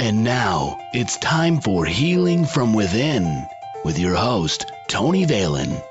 And now it's time for Healing from Within with your host, Tony Valen.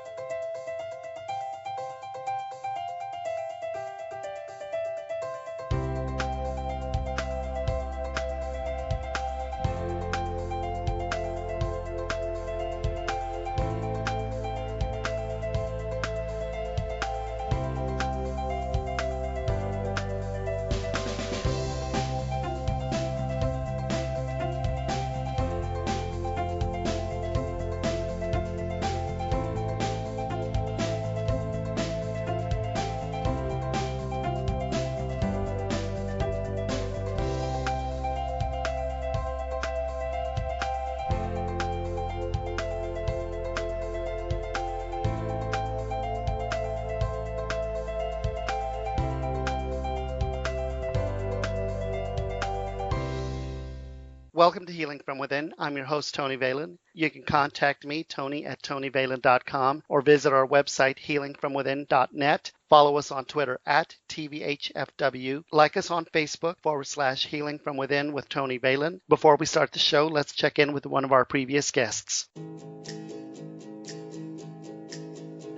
Welcome to Healing from Within. I'm your host, Tony Valen. You can contact me, tony@tonyvalen.com, or visit our website, healingfromwithin.net. Follow us on Twitter @TVHFW. Like us on Facebook /Healing from Within with Tony Valen. Before we start the show, let's check in with one of our previous guests.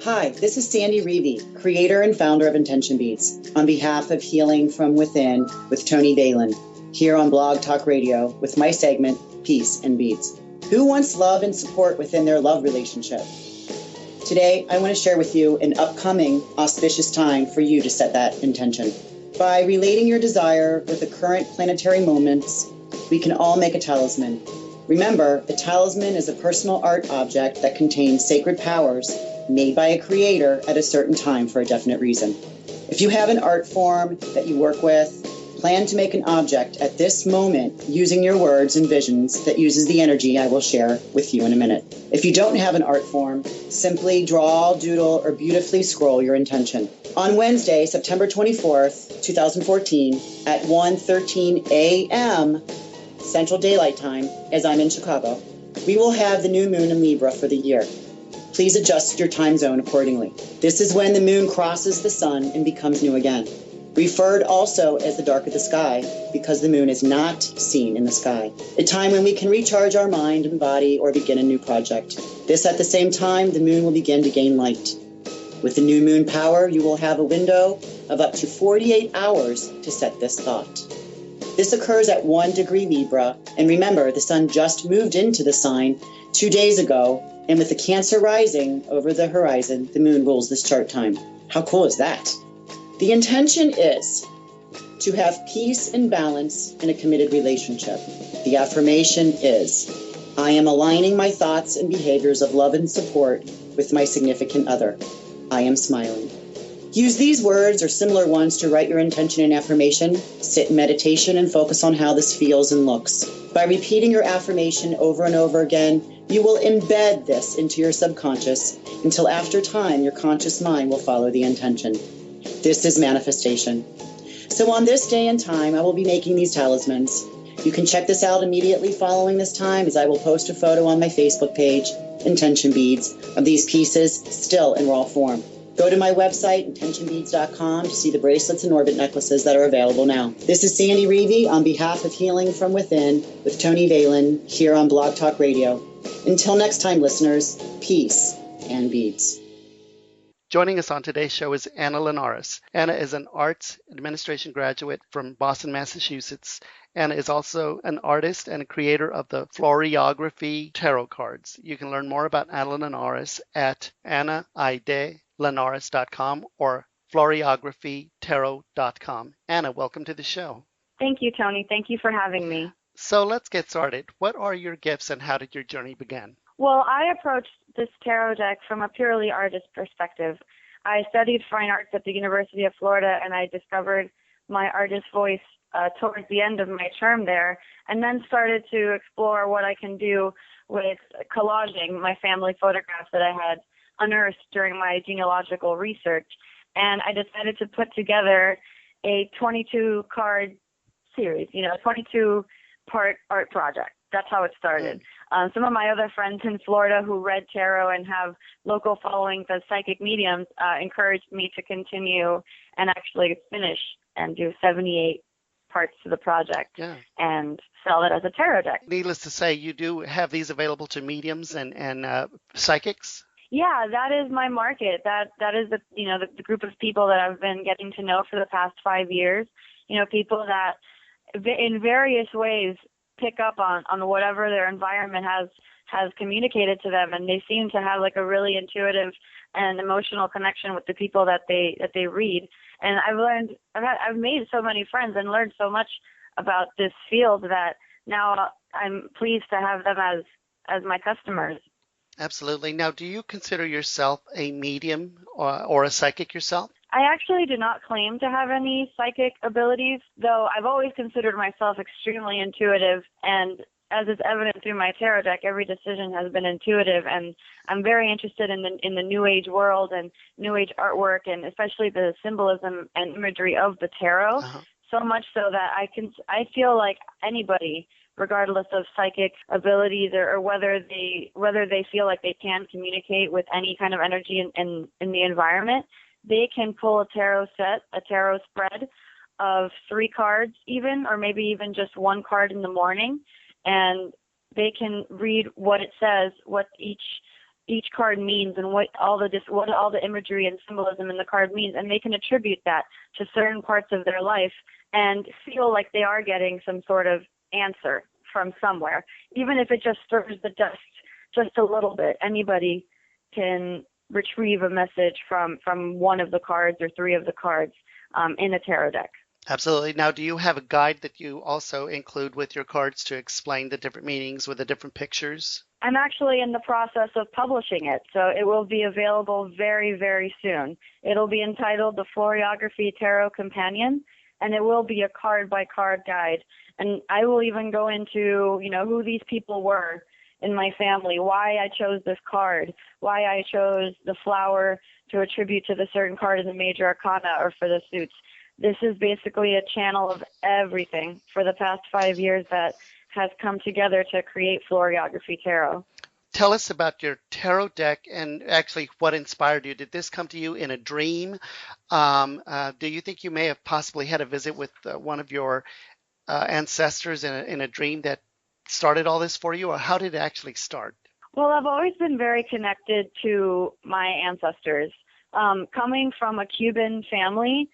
Hi, this is Sandy Reevy, creator and founder of Intention Beats, on behalf of Healing from Within with Tony Valen, here on Blog Talk Radio with my segment, Peace and Beats. Who wants love and support within their love relationship? Today, I want to share with you an upcoming auspicious time for you to set that intention. By relating your desire with the current planetary moments, we can all make a talisman. Remember, a talisman is a personal art object that contains sacred powers made by a creator at a certain time for a definite reason. If you have an art form that you work with, plan to make an object at this moment using your words and visions that uses the energy I will share with you in a minute. If you don't have an art form, simply draw, doodle, or beautifully scroll your intention. On Wednesday, September 24th, 2014, at 1:13 a.m. Central Daylight Time, as I'm in Chicago, we will have the new moon in Libra for the year. Please adjust your time zone accordingly. This is when the moon crosses the sun and becomes new again. Referred also as the dark of the sky, because the moon is not seen in the sky. A time when we can recharge our mind and body or begin a new project. This at the same time, the moon will begin to gain light. With the new moon power, you will have a window of up to 48 hours to set this thought. This occurs at 1 degree Libra, and remember, the sun just moved into the sign 2 days ago, and with the Cancer rising over the horizon, the moon rules this chart time. How cool is that? The intention is to have peace and balance in a committed relationship. The affirmation is, I am aligning my thoughts and behaviors of love and support with my significant other. I am smiling. Use these words or similar ones to write your intention and affirmation. Sit in meditation and focus on how this feels and looks. By repeating your affirmation over and over again, you will embed this into your subconscious until after time your conscious mind will follow the intention. This is manifestation. So on this day and time, I will be making these talismans. You can check this out immediately following this time, as I will post a photo on my Facebook page, Intention Beads, of these pieces still in raw form. Go to my website, intentionbeads.com, to see the bracelets and orbit necklaces that are available now. This is Sandy Reevy on behalf of Healing from Within with Tony Valen here on Blog Talk Radio. Until next time, listeners, peace and beads. Joining us on today's show is Anna Linares. Anna is an arts administration graduate from Boston, Massachusetts. Anna is also an artist and a creator of the Floriography tarot cards. You can learn more about Anna Linares at annaidelinares.com or floriographytarot.com. Anna, welcome to the show. Thank you, Tony. Thank you for having me. So let's get started. What are your gifts and how did your journey begin? Well, I approached this tarot deck from a purely artist perspective. I studied fine arts at the University of Florida, and I discovered my artist voice towards the end of my term there, and then started to explore what I can do with collaging my family photographs that I had unearthed during my genealogical research. And I decided to put together a 22-card series, a 22-part art project. That's how it started. Some of my other friends in Florida who read tarot and have local followings as psychic mediums encouraged me to continue and actually finish and do 78 parts to the project Yeah. and sell it as a tarot deck. Needless to say, you do have these available to mediums and psychics? Yeah, that is my market. That is the group of people that I've been getting to know for the past 5 years. People that in various ways pick up on whatever their environment has communicated to them, and they seem to have like a really intuitive and emotional connection with the people that they read. And I've made so many friends and learned so much about this field that now I'm pleased to have them as my customers. Absolutely. Now, do you consider yourself a medium or a psychic yourself? I actually do not claim to have any psychic abilities, though I've always considered myself extremely intuitive, and as is evident through my tarot deck, every decision has been intuitive, and I'm very interested in the New Age world and New Age artwork, and especially the symbolism and imagery of the tarot, so much so that I feel like anybody, regardless of psychic abilities or whether they feel like they can communicate with any kind of energy in the environment, they can pull a tarot spread of 3 cards even, or maybe even just 1 card in the morning, and they can read what it says, what each card means, and what all the imagery and symbolism in the card means, and they can attribute that to certain parts of their life and feel like they are getting some sort of answer from somewhere, even if it just stirs the dust just a little bit. Anybody can retrieve a message from one of the cards or 3 of the cards in a tarot deck. Absolutely. Now, do you have a guide that you also include with your cards to explain the different meanings with the different pictures? I'm actually in the process of publishing it, so it will be available very, very soon. It'll be entitled The Floriography Tarot Companion, and it will be a card-by-card guide. And I will even go into, who these people were in my family, why I chose this card, why I chose the flower to attribute to the certain card in the major arcana or for the suits. This is basically a channel of everything for the past 5 years that has come together to create Floriography Tarot. Tell us about your tarot deck and actually what inspired you. Did this come to you in a dream? Do you think you may have possibly had a visit with one of your ancestors in a dream that started all this for you, or how did it actually start? Well, I've always been very connected to my ancestors. Coming from a Cuban family,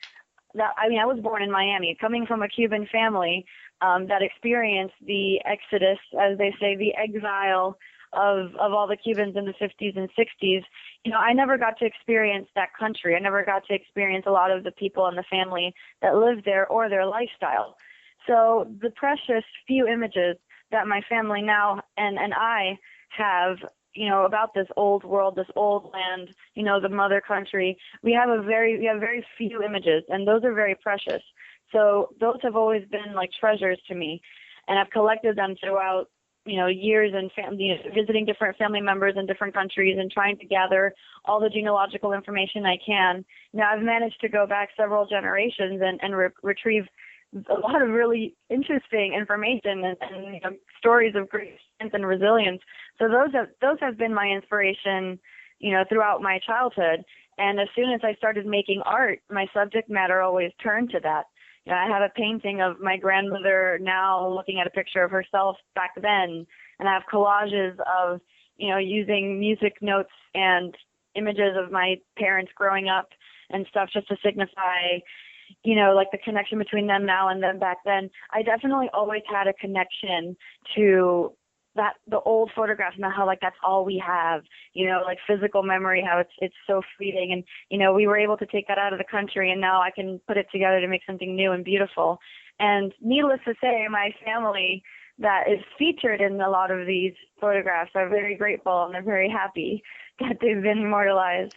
I was born in Miami. Coming from a Cuban family that experienced the exodus, as they say, the exile of all the Cubans in the 50s and 60s, I never got to experience that country. I never got to experience a lot of the people in the family that lived there or their lifestyle. So the precious few images that my family now and I have, about this old world, this old land, the mother country, we have very few images, and those are very precious. So those have always been like treasures to me, and I've collected them throughout, years and visiting different family members in different countries and trying to gather all the genealogical information I can. Now I've managed to go back several generations and retrieve a lot of really interesting information and stories of great strength and resilience. So those have been my inspiration, throughout my childhood. And as soon as I started making art, my subject matter always turned to that. I have a painting of my grandmother now looking at a picture of herself back then, and I have collages of, using music notes and images of my parents growing up and stuff just to signify, like the connection between them now and them back then. I definitely always had a connection to the old photographs and how like that's all we have, like physical memory, how it's so fleeting. And, we were able to take that out of the country, and now I can put it together to make something new and beautiful. And needless to say, my family that is featured in a lot of these photographs are very grateful, and they're very happy that they've been immortalized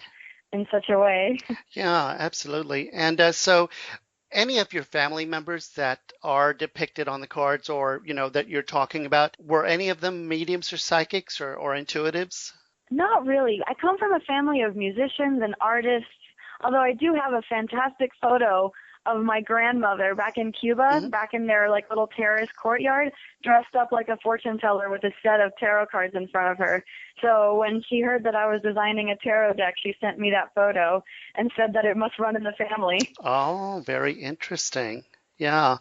in such a way. Yeah, absolutely. And so any of your family members that are depicted on the cards or, that you're talking about, were any of them mediums or psychics or intuitives? Not really. I come from a family of musicians and artists, although I do have a fantastic photo of my grandmother back in Cuba, back in their like little terrace courtyard, dressed up like a fortune teller with a set of tarot cards in front of her. So when she heard that I was designing a tarot deck, she sent me that photo and said that it must run in the family. Oh, very interesting. Yeah.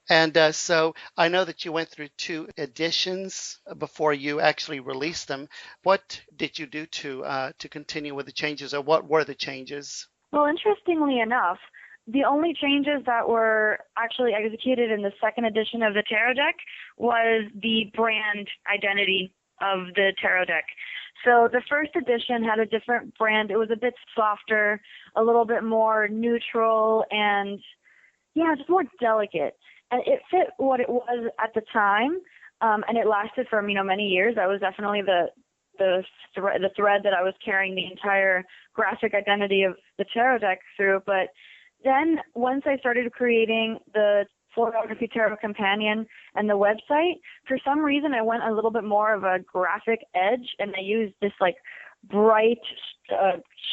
And so I know that you went through 2 editions before you actually released them. What did you do to continue with the changes, or what were the changes? Well, interestingly enough, the only changes that were actually executed in the second edition of the tarot deck was the brand identity of the tarot deck. So the first edition had a different brand. It was a bit softer, a little bit more neutral, and yeah, just more delicate. And it fit what it was at the time, and it lasted for many years. That was definitely the thread that I was carrying the entire graphic identity of the tarot deck through. But then once I started creating the Floriography Tarot Companion and the website, for some reason I went a little bit more of a graphic edge, and I used this like bright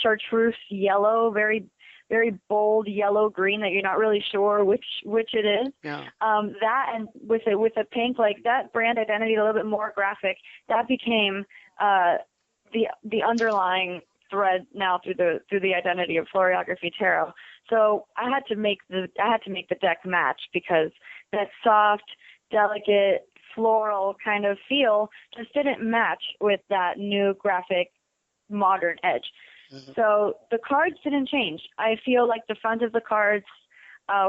chartreuse yellow, very very bold yellow green that you're not really sure which it is. Yeah. That, and with a pink, like that brand identity, a little bit more graphic, that became the underlying thread now through the identity of Floriography Tarot. So I had to make the deck match, because that soft, delicate, floral kind of feel just didn't match with that new graphic modern edge. Mm-hmm. So the cards didn't change. I feel like the front of the cards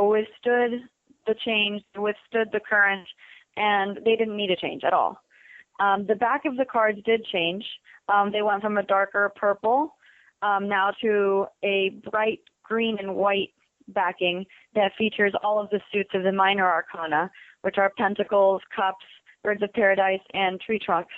withstood the change, withstood the current, and they didn't need a change at all. The back of the cards did change. They went from a darker purple now to a bright green and white backing that features all of the suits of the minor arcana, which are pentacles, cups, birds of paradise, and tree trunks.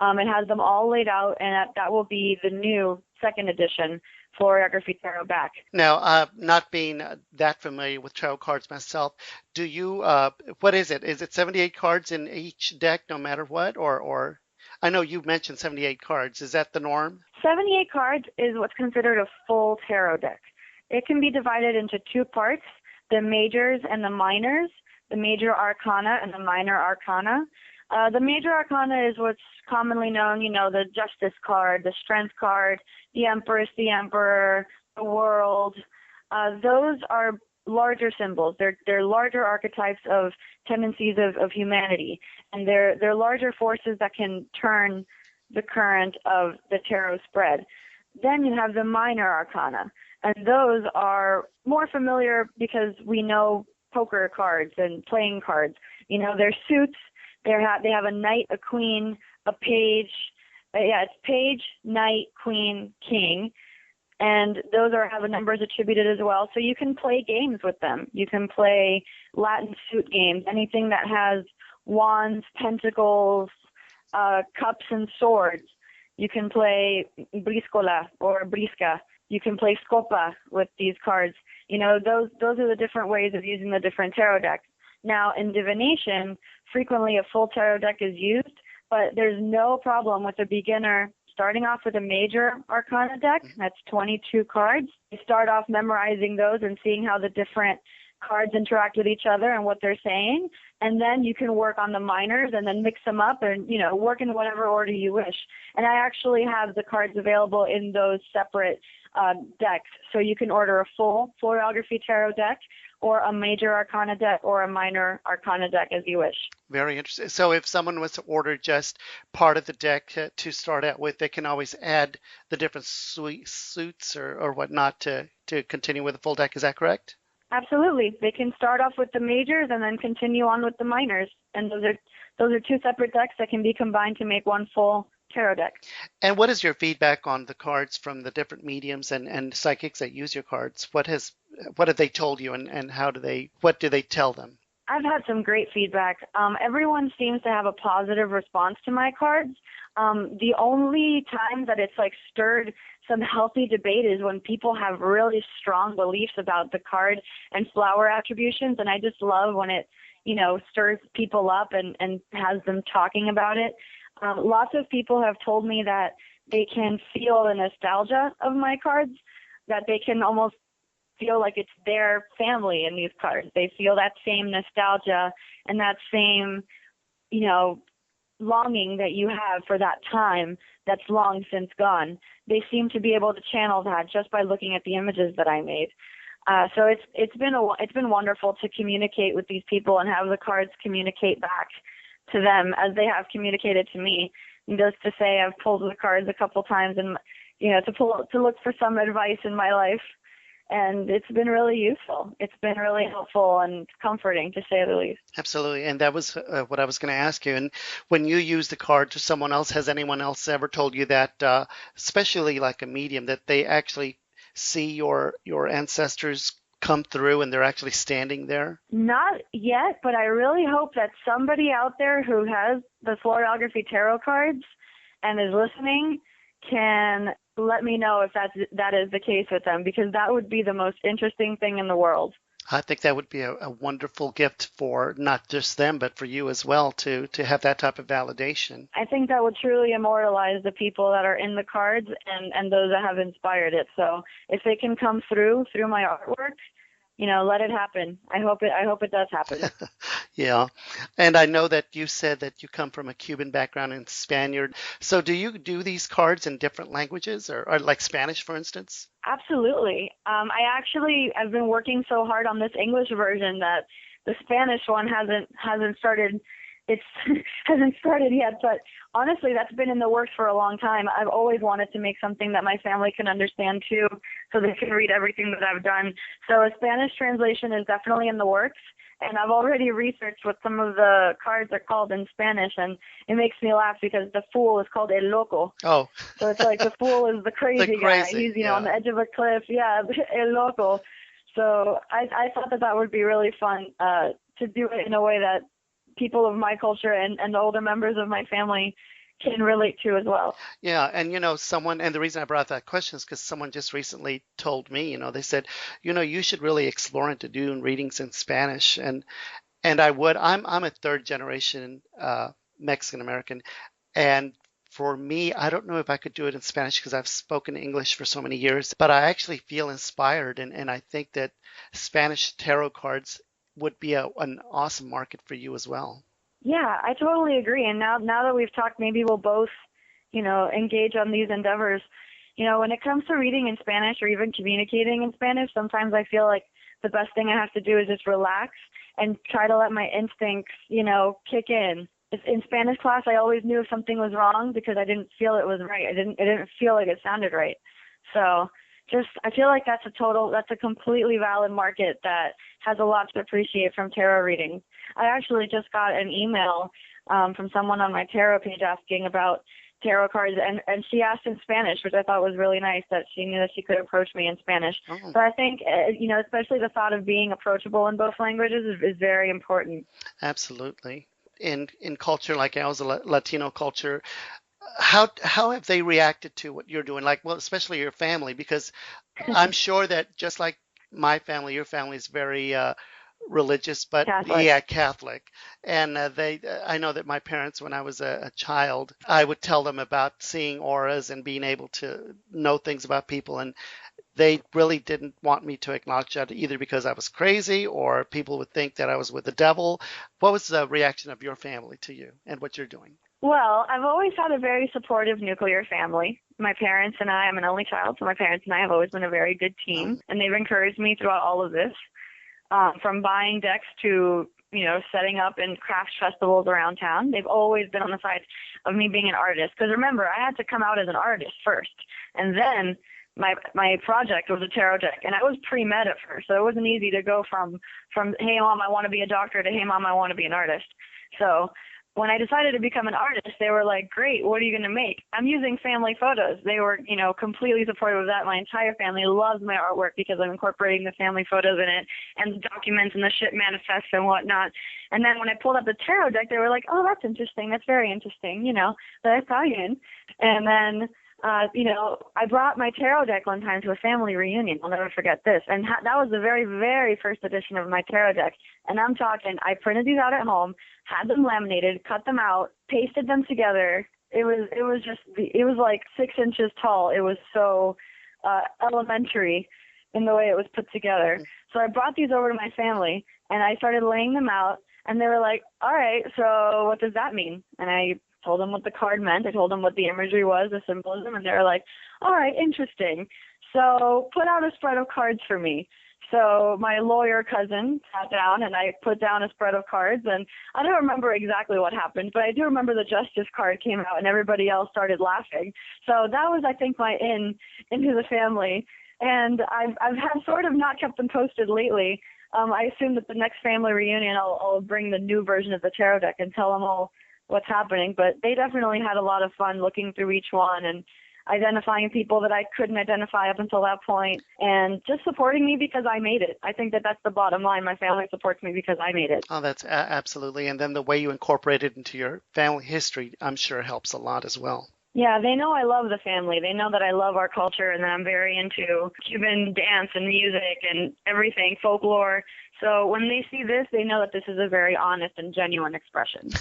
It has them all laid out, and that will be the new second edition Floriography Tarot back. Now, not being that familiar with tarot cards myself, do you, what is it? Is it 78 cards in each deck no matter what? Or I know you mentioned 78 cards. Is that the norm? 78 cards is what's considered a full tarot deck. It can be divided into 2 parts, the majors and the minors, the major arcana and the minor arcana. The major arcana is what's commonly known, the Justice card, the Strength card, the Empress, the Emperor, the World. Those are larger symbols. They're larger archetypes of tendencies of humanity, and they're larger forces that can turn the current of the tarot spread. Then you have the minor arcana, and those are more familiar because we know poker cards and playing cards. They're suits. They have a knight, a queen, a page. It's page, knight, queen, king. And those have numbers attributed as well. So you can play games with them. You can play Latin suit games, anything that has wands, pentacles, cups, and swords. You can play briscola or brisca. You can play scopa with these cards. Those are the different ways of using the different tarot decks. Now, in divination, frequently a full tarot deck is used, but there's no problem with a beginner starting off with a major arcana deck. That's 22 cards. You start off memorizing those and seeing how the different cards interact with each other and what they're saying, and then you can work on the minors and then mix them up and, work in whatever order you wish. And I actually have the cards available in those separate decks, so you can order a full Floriography Tarot deck or a major arcana deck or a minor arcana deck as you wish. Very interesting. So if someone was to order just part of the deck to start out with, they can always add the different suits or whatnot to continue with the full deck. Is that correct? Absolutely. They can start off with the majors and then continue on with the minors. And those are 2 separate decks that can be combined to make one full tarot deck. And what is your feedback on the cards from the different mediums and psychics that use your cards? What have they told you, and what do they tell them? I've had some great feedback. Everyone seems to have a positive response to my cards. The only time that it's stirred some healthy debate is when people have really strong beliefs about the card and flower attributions, and I just love when it, stirs people up and has them talking about it. Lots of people have told me that they can feel the nostalgia of my cards, that they can almost feel like it's their family in these cards. They feel that same nostalgia and that same, longing that you have for that time that's long since gone. They seem to be able to channel that just by looking at the images that I made. So it's been wonderful to communicate with these people and have the cards communicate back to them as they have communicated to me. And just to say, I've pulled the cards a couple times, and to look for some advice in my life, and it's been really useful. It's been really helpful and comforting, to say the least. Absolutely, and that was what I was going to ask you. And when you use the card to someone else, has anyone else ever told you that, especially like a medium, that they actually see your ancestors come through and they're actually standing there? Not yet, but I really hope that somebody out there who has the Floriography tarot cards and is listening can let me know if that is the case with them, because that would be the most interesting thing in the world. I think that would be a wonderful gift for not just them, but for you as well, to have that type of validation. I think that would truly immortalize the people that are in the cards and those that have inspired it. So if they can come through my artwork, let it happen. I hope it does happen. Yeah. And I know that you said that you come from a Cuban background and Spaniard. So do you do these cards in different languages, or like Spanish, for instance? Absolutely. I've been working so hard on this English version that the Spanish one hasn't started. It hasn't started yet, but honestly, that's been in the works for a long time. I've always wanted to make something that my family can understand too, so they can read everything that I've done. So a Spanish translation is definitely in the works, and I've already researched what some of the cards are called in Spanish, and it makes me laugh because the fool is called el loco. Oh. So it's like the fool is the crazy guy. He's, on the edge of a cliff. Yeah, el loco. So I thought that would be really fun to do it in a way that people of my culture and the older members of my family can relate to as well. Yeah, and and the reason I brought that question is because someone just recently told me, they said, you should really explore into doing readings in Spanish, and I would. I'm a third generation Mexican American, and for me, I don't know if I could do it in Spanish because I've spoken English for so many years, but I actually feel inspired, and I think that Spanish tarot cards would be an awesome market for you as well. Yeah, I totally agree. And now that we've talked, maybe we'll both, engage on these endeavors. When it comes to reading in Spanish or even communicating in Spanish, sometimes I feel like the best thing I have to do is just relax and try to let my instincts, kick in. In Spanish class, I always knew if something was wrong because I didn't feel it was right. It didn't feel like it sounded right. So I feel like that's a completely valid market that has a lot to appreciate from tarot readings. I actually just got an email from someone on my tarot page asking about tarot cards, and she asked in Spanish, which I thought was really nice that she knew that she could approach me in Spanish. Oh. So I think, especially the thought of being approachable in both languages is very important. Absolutely. In culture like ours, Latino culture, how have they reacted to what you're doing? Like, well, especially your family, because I'm sure that just like my family, your family is very religious, but Catholic. Catholic. And I know that my parents, when I was a child, I would tell them about seeing auras and being able to know things about people, and they really didn't want me to acknowledge that, either because I was crazy or people would think that I was with the devil. What was the reaction of your family to you and what you're doing? Well, I've always had a very supportive nuclear family. My parents and I'm an only child, so my parents and I have always been a very good team, and they've encouraged me throughout all of this, from buying decks to, setting up in craft festivals around town. They've always been on the side of me being an artist, because remember, I had to come out as an artist first, and then my project was a tarot deck, and I was pre-med at first, so it wasn't easy to go from hey, Mom, I want to be a doctor, to hey, Mom, I want to be an artist. So when I decided to become an artist, they were like, great, what are you going to make? I'm using family photos. They were, completely supportive of that. My entire family loves my artwork because I'm incorporating the family photos in it and the documents and the ship manifests and whatnot. And then when I pulled up the tarot deck, they were like, oh, that's interesting. That's very interesting, that's Italian. And then I brought my tarot deck one time to a family reunion. I'll never forget this. And that was the very, very first edition of my tarot deck. And I'm talking, I printed these out at home, had them laminated, cut them out, pasted them together. It was like 6 inches tall. It was so elementary in the way it was put together. So I brought these over to my family, and I started laying them out. And they were like, all right, so what does that mean? And I told them what the card meant. I told them what the imagery was, the symbolism, and they were like, all right, interesting. So put out a spread of cards for me. So my lawyer cousin sat down and I put down a spread of cards, and I don't remember exactly what happened, but I do remember the justice card came out and everybody else started laughing. So that was, I think, my into the family. And I've had sort of not kept them posted lately. I assume that the next family reunion I'll bring the new version of the tarot deck and tell them all what's happening. But they definitely had a lot of fun looking through each one and identifying people that I couldn't identify up until that point, and just supporting me because I made it. I think that that's the bottom line. My family supports me because I made it. Oh, that's absolutely. And then the way you incorporate it into your family history, I'm sure helps a lot as well. Yeah, they know I love the family. They know that I love our culture and that I'm very into Cuban dance and music and everything, folklore. So when they see this, they know that this is a very honest and genuine expression.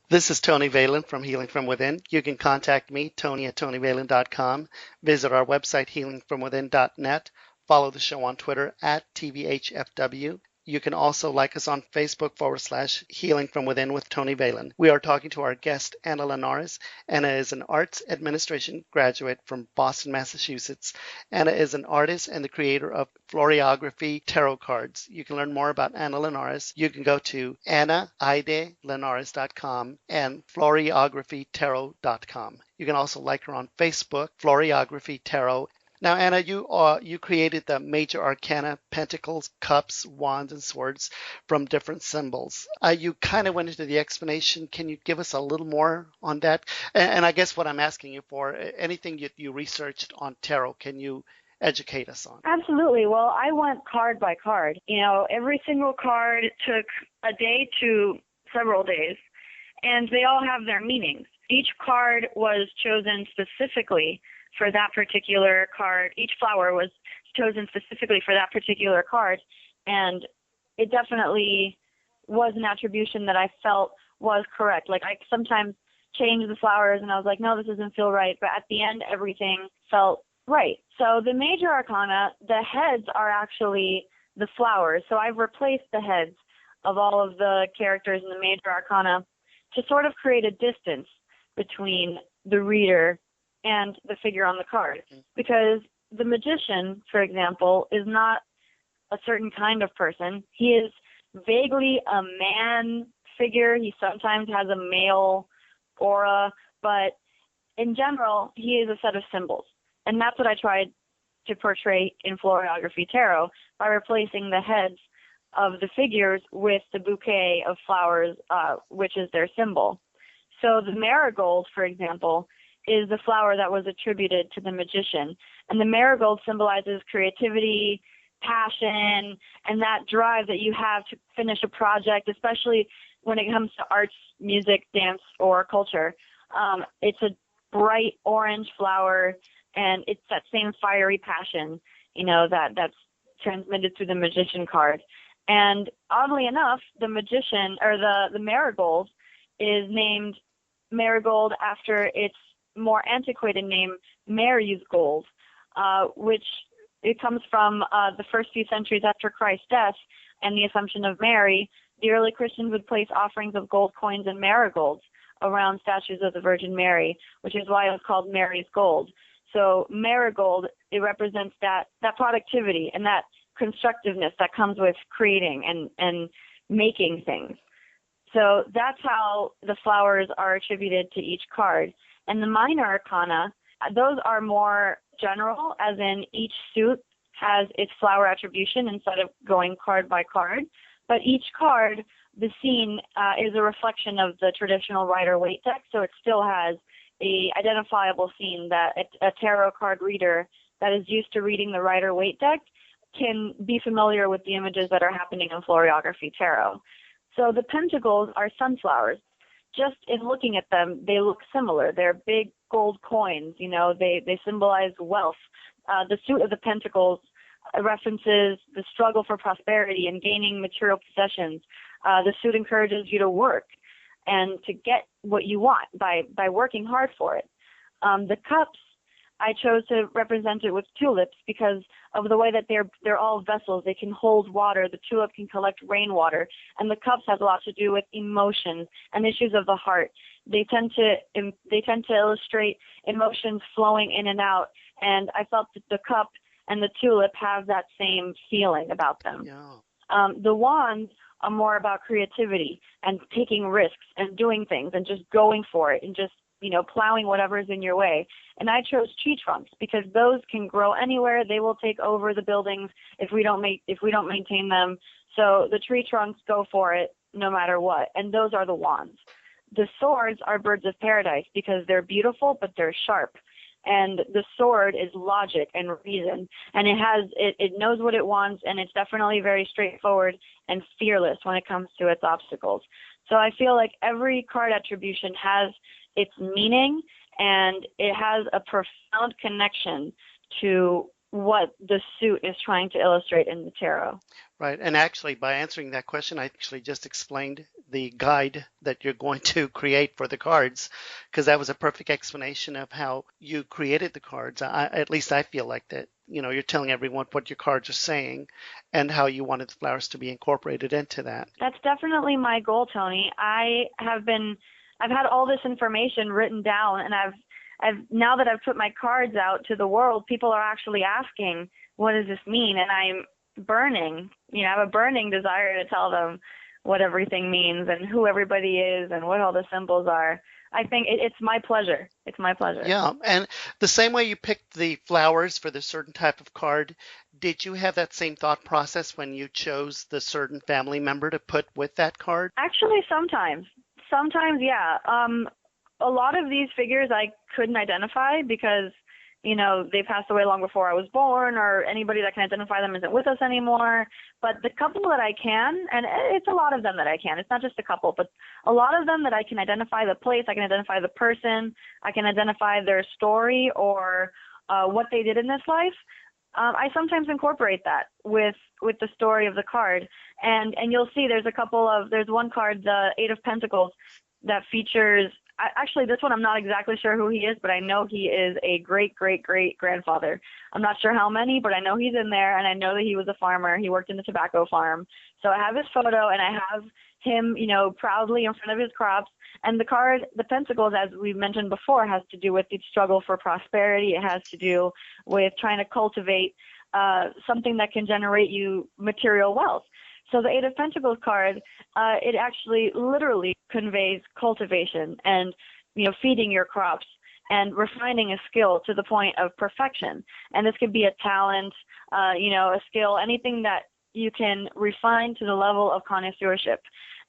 This is Tony Valen from Healing From Within. You can contact me, Tony at TonyValen.com. Visit our website, healingfromwithin.net. Follow the show on Twitter at TVHFW. You can also like us on Facebook /Healing From Within with Tony Valen. We are talking to our guest, Anna Linares. Anna is an arts administration graduate from Boston, Massachusetts. Anna is an artist and the creator of Floriography tarot cards. You can learn more about Anna Linares. You can go to annaidelinares.com and floriographytarot.com. You can also like her on Facebook, Floriography Tarot. Now, Anna, you created the major arcana, pentacles, cups, wands, and swords from different symbols. You kind of went into the explanation. Can you give us a little more on that? And I guess what I'm asking you for, anything you researched on tarot, can you educate us on? Absolutely. Well, I went card by card. Every single card took a day to several days, and they all have their meanings. Each card was chosen specifically for that particular card. Each flower was chosen specifically for that particular card, and it definitely was an attribution that I felt was correct. Like, I sometimes changed the flowers and I was like, no, this doesn't feel right, but at the end everything felt right. So the major arcana, the heads are actually the flowers. So I've replaced the heads of all of the characters in the major arcana to sort of create a distance between the reader and the figure on the card. Because the magician, for example, is not a certain kind of person. He is vaguely a man figure. He sometimes has a male aura, but in general, he is a set of symbols. And that's what I tried to portray in Floriography Tarot by replacing the heads of the figures with the bouquet of flowers, which is their symbol. So the marigold, for example, is the flower that was attributed to the magician. And the marigold symbolizes creativity, passion, and that drive that you have to finish a project, especially when it comes to arts, music, dance, or culture. It's a bright orange flower, and it's that same fiery passion, that's transmitted through the magician card. And oddly enough, the magician, or the marigold, is named marigold after its more antiquated name, Mary's gold, which it comes from the first few centuries after Christ's death and the Assumption of Mary. The early Christians would place offerings of gold coins and marigolds around statues of the Virgin Mary, which is why it was called Mary's gold. So marigold, it represents that productivity and that constructiveness that comes with creating and making things. So that's how the flowers are attributed to each card. And the minor arcana, those are more general, as in each suit has its flower attribution instead of going card by card. But each card, the scene, is a reflection of the traditional Rider-Waite deck, so it still has a identifiable scene that a tarot card reader that is used to reading the Rider-Waite deck can be familiar with the images that are happening in Floriography Tarot. So the pentacles are sunflowers. Just in looking at them, they look similar. They're big gold coins, they symbolize wealth. The suit of the pentacles references the struggle for prosperity and gaining material possessions. The suit encourages you to work and to get what you want by working hard for it. The cups, I chose to represent it with tulips because of the way that they're all vessels. They can hold water. The tulip can collect rainwater, and the cups has a lot to do with emotions and issues of the heart. They tend to illustrate emotions flowing in and out, and I felt that the cup and the tulip have that same feeling about them. Yeah. The wands are more about creativity and taking risks and doing things and just going for it and just, plowing whatever's in your way. And I chose tree trunks because those can grow anywhere. They will take over the buildings if we don't maintain them. So the tree trunks go for it no matter what. And those are the wands. The swords are birds of paradise because they're beautiful, but they're sharp. And the sword is logic and reason, and it knows what it wants, and it's definitely very straightforward and fearless when it comes to its obstacles. So I feel like every card attribution has its meaning, and it has a profound connection to what the suit is trying to illustrate in the tarot. Right. And actually, by answering that question, I actually just explained the guide that you're going to create for the cards, because that was a perfect explanation of how you created the cards. At least I feel like that, you're telling everyone what your cards are saying and how you wanted the flowers to be incorporated into that. That's definitely my goal, Tony. I've had all this information written down, and now that I've put my cards out to the world, people are actually asking, what does this mean? And I'm burning, I have a burning desire to tell them what everything means and who everybody is and what all the symbols are. I think it's my pleasure. It's my pleasure. Yeah. And the same way you picked the flowers for the certain type of card, did you have that same thought process when you chose the certain family member to put with that card? Actually, sometimes, yeah. A lot of these figures I couldn't identify because, they passed away long before I was born, or anybody that can identify them isn't with us anymore. But the couple that I can, and it's a lot of them that I can, it's not just a couple, but a lot of them that I can identify the place, I can identify the person, I can identify their story or what they did in this life. I sometimes incorporate that with the story of the card. And you'll see there's one card, the Eight of Pentacles, that features, actually this one I'm not exactly sure who he is, but I know he is a great-great-great-grandfather. I'm not sure how many, but I know he's in there, and I know that he was a farmer. He worked in the tobacco farm. So I have his photo, and I have him, proudly in front of his crops. And the card, the Pentacles, as we mentioned before, has to do with the struggle for prosperity. It has to do with trying to cultivate something that can generate you material wealth. So the Eight of Pentacles card, it actually literally conveys cultivation and, feeding your crops and refining a skill to the point of perfection. And this could be a talent, a skill, anything that you can refine to the level of connoisseurship.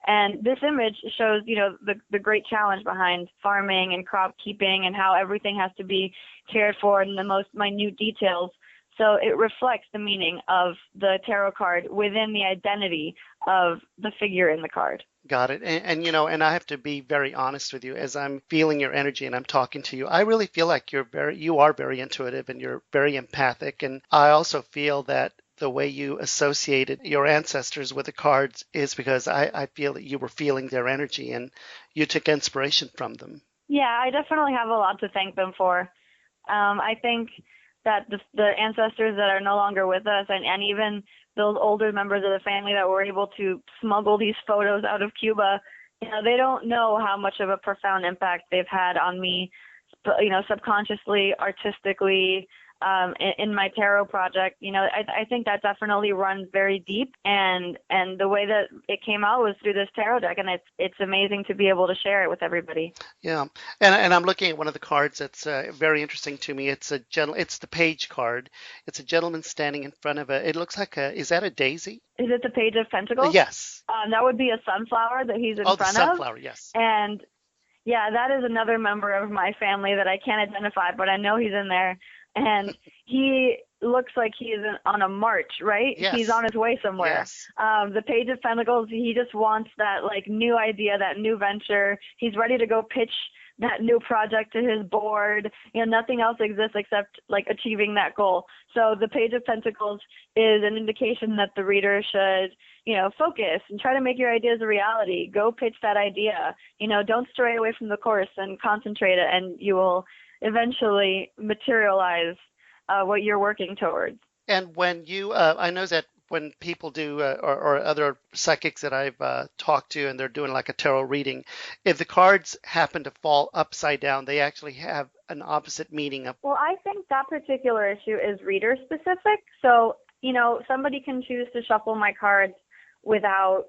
And this image shows, the great challenge behind farming and crop keeping and how everything has to be cared for in the most minute details. So it reflects the meaning of the tarot card within the identity of the figure in the card. Got it. And I have to be very honest with you as I'm feeling your energy and I'm talking to you. I really feel like you are very intuitive and you're very empathic. And I also feel that the way you associated your ancestors with the cards is because I feel that you were feeling their energy and you took inspiration from them. Yeah, I definitely have a lot to thank them for. I think that the ancestors that are no longer with us and even those older members of the family that were able to smuggle these photos out of Cuba, they don't know how much of a profound impact they've had on me, subconsciously, artistically, in my tarot project. I think that definitely runs very deep, and the way that it came out was through this tarot deck, and it's amazing to be able to share it with everybody. Yeah, and I'm looking at one of the cards that's very interesting to me. It's the Page card. It's a gentleman standing in front of it looks like is that a daisy? Is it the Page of Pentacles? Yes. That would be a sunflower that he's in front of. Oh, the sunflower, yes. And yeah, that is another member of my family that I can't identify, but I know he's in there. And he looks like he's on a march, right? Yes. He's on his way somewhere. Yes. The Page of Pentacles, he just wants that new idea, that new venture. He's ready to go pitch that new project to his board. Nothing else exists except achieving that goal. So the Page of Pentacles is an indication that the reader should, focus and try to make your ideas a reality. Go pitch that idea. Don't stray away from the course and concentrate it, and you will eventually materialize what you're working towards. And when you, I know that when people do, or other psychics that I've talked to, and they're doing like a tarot reading, if the cards happen to fall upside down, they actually have an opposite meaning of. Well, I think that particular issue is reader specific. So, somebody can choose to shuffle my cards without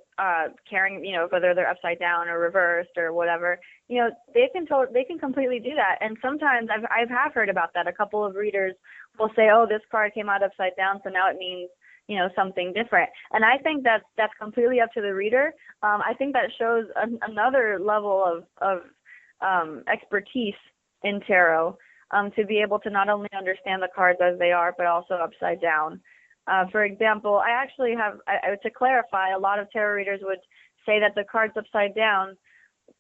caring, whether they're upside down or reversed or whatever. They can completely do that. And sometimes I've heard about that. A couple of readers will say, "Oh, this card came out upside down, so now it means something different." And I think that's completely up to the reader. I think that shows another level of expertise in tarot, to be able to not only understand the cards as they are, but also upside down. For example, I actually have, to clarify, a lot of tarot readers would say that the cards upside down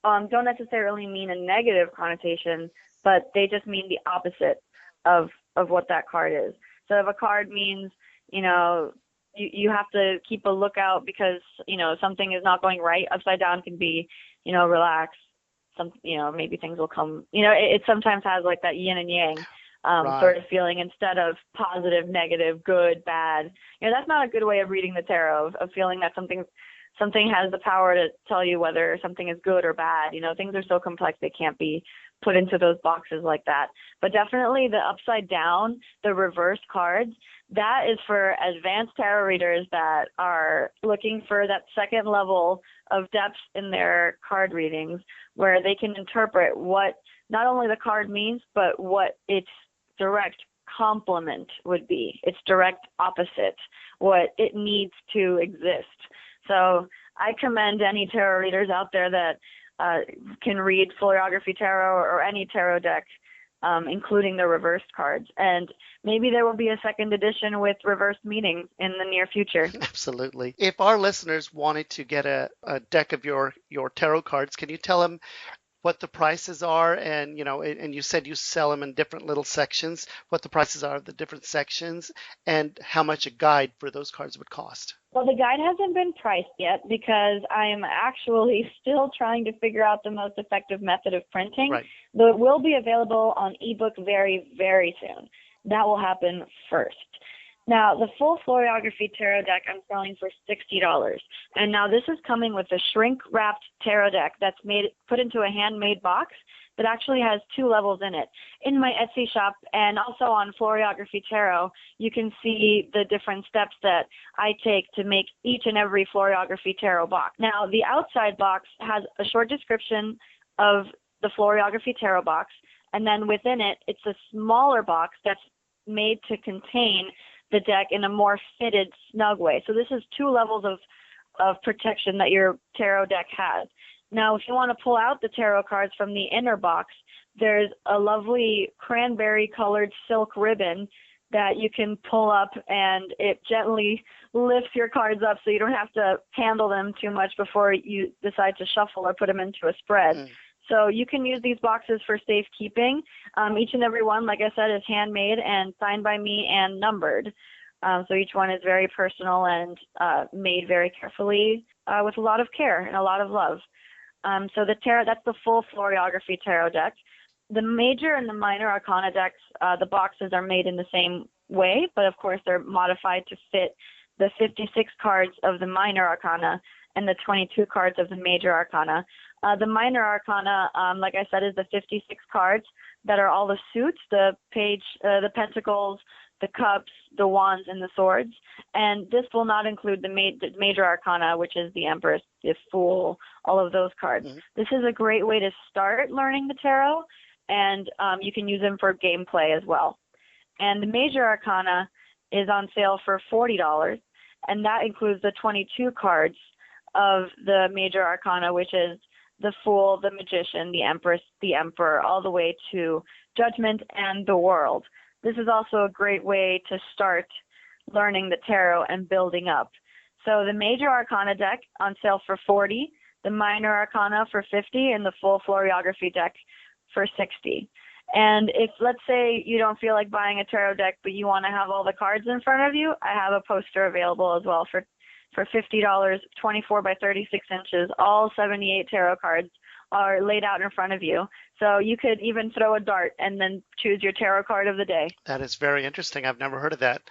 don't necessarily mean a negative connotation, but they just mean the opposite of what that card is. So if a card means, you have to keep a lookout because, something is not going right, upside down can be, relax. Maybe things will come, it sometimes has like that yin and yang sort of feeling instead of positive, negative, good, bad. That's not a good way of reading the tarot, of feeling that something has the power to tell you whether something is good or bad. Things are so complex they can't be put into those boxes like that. But definitely the upside down, the reversed cards, that is for advanced tarot readers that are looking for that second level of depth in their card readings, where they can interpret what not only the card means, but what its direct complement would be, its direct opposite, what it needs to exist. So I commend any tarot readers out there that can read Floriography tarot or any tarot deck, including the reversed cards. And maybe there will be a second edition with reversed meanings in the near future. Absolutely. If our listeners wanted to get a deck of your tarot cards, can you tell them what the prices are? And, and you said you sell them in different little sections, what the prices are of the different sections and how much a guide for those cards would cost. Well, the guide hasn't been priced yet because I'm actually still trying to figure out the most effective method of printing. Right. Though it will be available on ebook very, very soon. That will happen first. Now, the full Floriography tarot deck I'm selling for $60. And now this is coming with a shrink-wrapped tarot deck that's put into a handmade box that actually has 2 levels in it. In my Etsy shop and also on Floriography Tarot, you can see the different steps that I take to make each and every Floriography Tarot box. Now, the outside box has a short description of the Floriography Tarot box, and then within it, it's a smaller box that's made to contain the deck in a more fitted, snug way. So this is 2 levels of protection that your tarot deck has. Now, if you want to pull out the tarot cards from the inner box, there's a lovely cranberry-colored silk ribbon that you can pull up, and it gently lifts your cards up so you don't have to handle them too much before you decide to shuffle or put them into a spread. So you can use these boxes for safekeeping. Each and every one, like I said, is handmade and signed by me and numbered. So each one is very personal and made very carefully with a lot of care and a lot of love. So the tarot, that's the full Floriography tarot deck. The major and the minor arcana decks, the boxes are made in the same way, but of course they're modified to fit the 56 cards of the minor arcana and the 22 cards of the major arcana. The minor arcana, like I said, is the 56 cards that are all the suits, the page, the pentacles, the cups, the wands, and the swords. And this will not include the major arcana, which is the Empress, the Fool, all of those cards. This is a great way to start learning the tarot, and you can use them for gameplay as well. And the major arcana is on sale for $40, and that includes the 22 cards of the major arcana, which is the Fool, the Magician, the Empress, the Emperor, all the way to Judgment and the World. This is also a great way to start learning the tarot and building up. So the major arcana deck on sale for $40, the minor arcana for $50, and the full Floriography deck for $60. And if, let's say, you don't feel like buying a tarot deck, but you want to have all the cards in front of you, I have a poster available as well for $50, 24 by 36 inches. All 78 tarot cards are laid out in front of you. So you could even throw a dart and then choose your tarot card of the day. That is very interesting. I've never heard of that.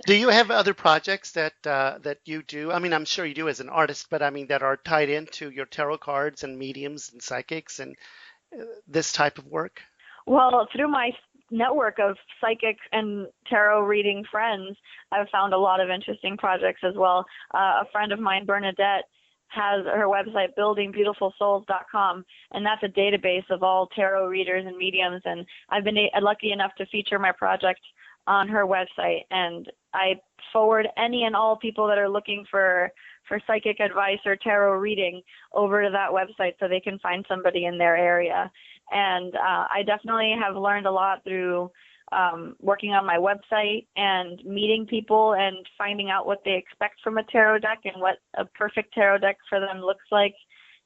Do you have other projects that you do? I mean, I'm sure you do as an artist, but I mean that are tied into your tarot cards and mediums and psychics and this type of work? Well, through my network of psychic and tarot reading friends, I've found a lot of interesting projects as well. A friend of mine, Bernadette, has her website buildingbeautifulsouls.com, and that's a database of all tarot readers and mediums, and I've been lucky enough to feature my project on her website, and I forward any and all people that are looking for psychic advice or tarot reading over to that website so they can find somebody in their area. And I definitely have learned a lot through working on my website and meeting people and finding out what they expect from a tarot deck and what a perfect tarot deck for them looks like.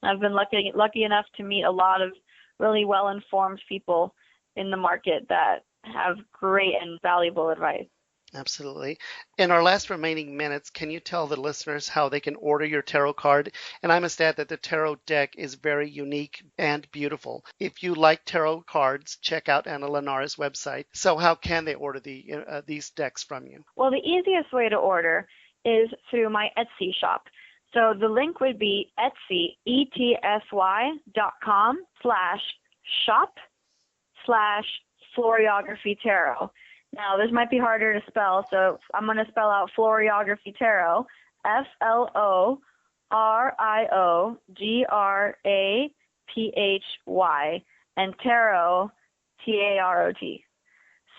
And I've been lucky enough to meet a lot of really well-informed people in the market that have great and valuable advice. Absolutely. In our last remaining minutes, can you tell the listeners how they can order your tarot card? And I must add that the tarot deck is very unique and beautiful. If you like tarot cards, check out Ana Linares' website. So how can they order these decks from you? Well, the easiest way to order is through my Etsy shop. So the link would be Etsy, etsy.com/shop/Floriography Tarot. Now, this might be harder to spell, so I'm going to spell out Floriography Tarot, FLORIOGRAPHY, and Tarot, TAROT.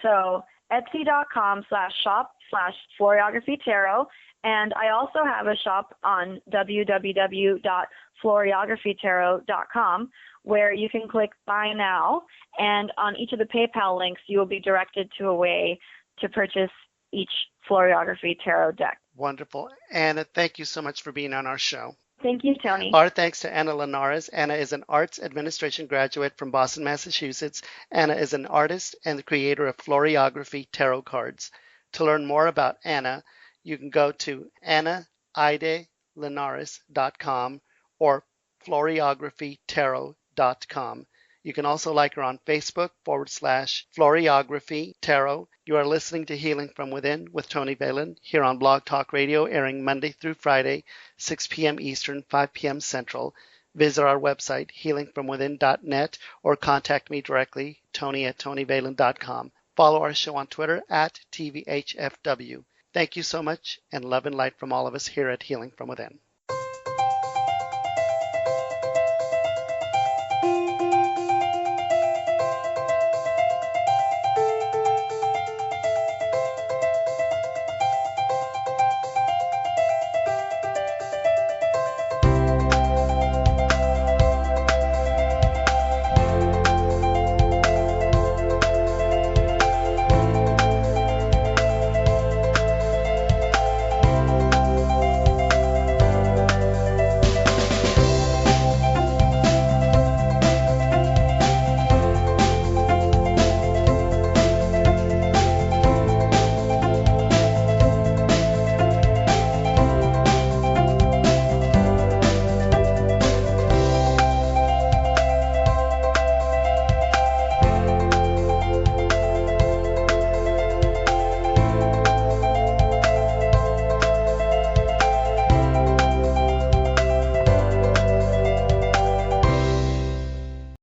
So etsy.com/shop/Floriography Tarot, and I also have a shop on www.floriographytarot.com where you can click Buy Now, and on each of the PayPal links, you will be directed to a way to purchase each Floriography Tarot deck. Wonderful. Anna, thank you so much for being on our show. Thank you, Tony. Our thanks to Ana Linares. Anna is an arts administration graduate from Boston, Massachusetts. Anna is an artist and the creator of Floriography Tarot cards. To learn more about Anna, you can go to annaidelinares.com or floriographytarot.com. You can also like her on Facebook /Floriography Tarot. You are listening to Healing from Within with Tony Valen here on Blog Talk Radio, airing Monday through Friday, 6 p.m. Eastern, 5 p.m. Central. Visit our website, healingfromwithin.net, or contact me directly, tony@tonyvalen.com. Follow our show on Twitter @TVHFW. Thank you so much, and love and light from all of us here at Healing from Within.